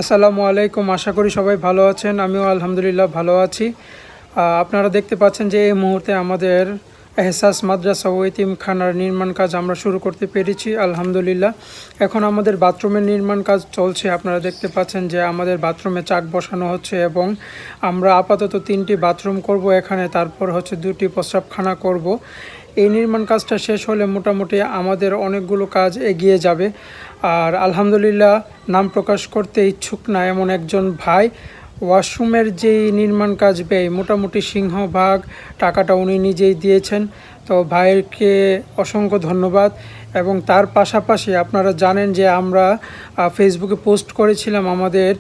আসসালামু আলাইকুম। আশা করি সবাই ভালো আছেন। আমিও আলহামদুলিল্লাহ ভালো আছি। আপনারা দেখতে পাচ্ছেন যে এই মুহূর্তে আমাদের এহসাস মাদ্রাসা ও এতিমখানার নির্মাণ কাজ আমরা শুরু করতে পেরেছি আলহামদুলিল্লাহ। এখন আমাদের বাথরুমের নির্মাণ কাজ চলছে। আপনারা দেখতে পাচ্ছেন যে আমাদের বাথরুমে চাক বসানো হচ্ছে এবং আমরা আপাতত 3টি বাথরুম করব এখানে, তারপর হচ্ছে 2টি প্রস্রাবখানা করব। এই নির্মাণ কাজটা শেষ হলে মোটামুটি আমাদের অনেকগুলো কাজ এগিয়ে যাবে। আর আলহামদুলিল্লাহ, নাম প্রকাশ করতে ইচ্ছুক না এমন একজন ভাই ওয়াশরুমের যেই নির্মাণ কাজ ব্যয় মোটামুটি সিংহভাগ টাকাটা উনি নিজেই দিয়েছেন। তো ভাইকে অসংখ্য ধন্যবাদ। এবং তার পাশাপাশি আপনারা জানেন যে আমরা ফেসবুকে পোস্ট করেছিলাম আমাদের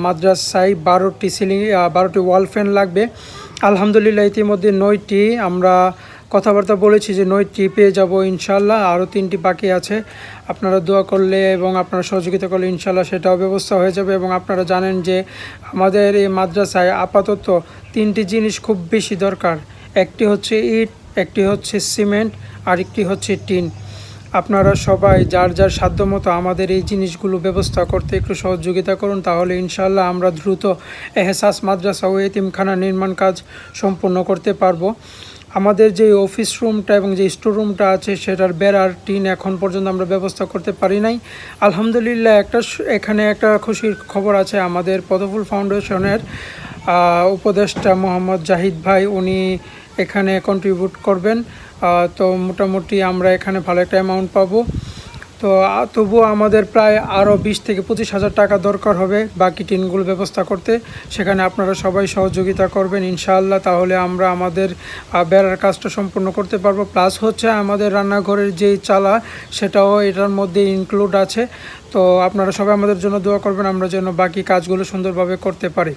মাদ্রাসায় 12টি ওয়াল ফ্যান লাগবে। আলহামদুলিল্লাহ ইতিমধ্যে 9টি আমরা কথাবার্তা বলেছি যে 9টি পেয়ে যাব ইনশাল্লাহ। আরও 3টি বাকি আছে। আপনারা দোয়া করলে এবং আপনারা সহযোগিতা করলে ইনশাল্লাহ সেটাও ব্যবস্থা হয়ে যাবে। এবং আপনারা জানেন যে আমাদের এই মাদ্রাসায় আপাতত 3টি জিনিস খুব বেশি দরকার। একটি হচ্ছে ইট, একটি হচ্ছে সিমেন্ট, আরেকটি হচ্ছে টিন। আপনারা সবাই যার যার সাধ্যমতো আমাদের এই জিনিসগুলো ব্যবস্থা করতে একটু সহযোগিতা করুন, তাহলে ইনশাল্লাহ আমরা দ্রুত এহসাস মাদ্রাসা ও এতিমখানা নির্মাণ কাজ সম্পূর্ণ করতে পারবো। আমাদের যে অফিস রুমটা এবং যে স্টোর রুমটা আছে সেটার বেড়ার টিন এখন পর্যন্ত আমরা ব্যবস্থা করতে পারি নাই। আলহামদুলিল্লাহ এখানে একটা খুশির খবর আছে। আমাদের পদ্মফুল ফাউন্ডেশনের উপদেষ্টা মোহাম্মদ জাহিদ ভাই উনি এখানে কন্ট্রিবিউট করবেন। তো মোটামুটি আমরা এখানে ভালো একটা অ্যামাউন্ট পাবো। তো তবুও আমাদের প্রায় আরও 20,000 থেকে 25,000 টাকা দরকার হবে বাকি টিনগুলো ব্যবস্থা করতে। সেখানে আপনারা সবাই সহযোগিতা করবেন ইনশাআল্লাহ, তাহলে আমরা আমাদের বেড়ার কাজটা সম্পূর্ণ করতে পারবো। প্লাস হচ্ছে আমাদের রান্নাঘরের যেই চালা সেটাও এটার মধ্যে ইনক্লুড আছে। তো আপনারা সবাই আমাদের জন্য দোয়া করবেন, আমরা যেন বাকি কাজগুলো সুন্দরভাবে করতে পারি।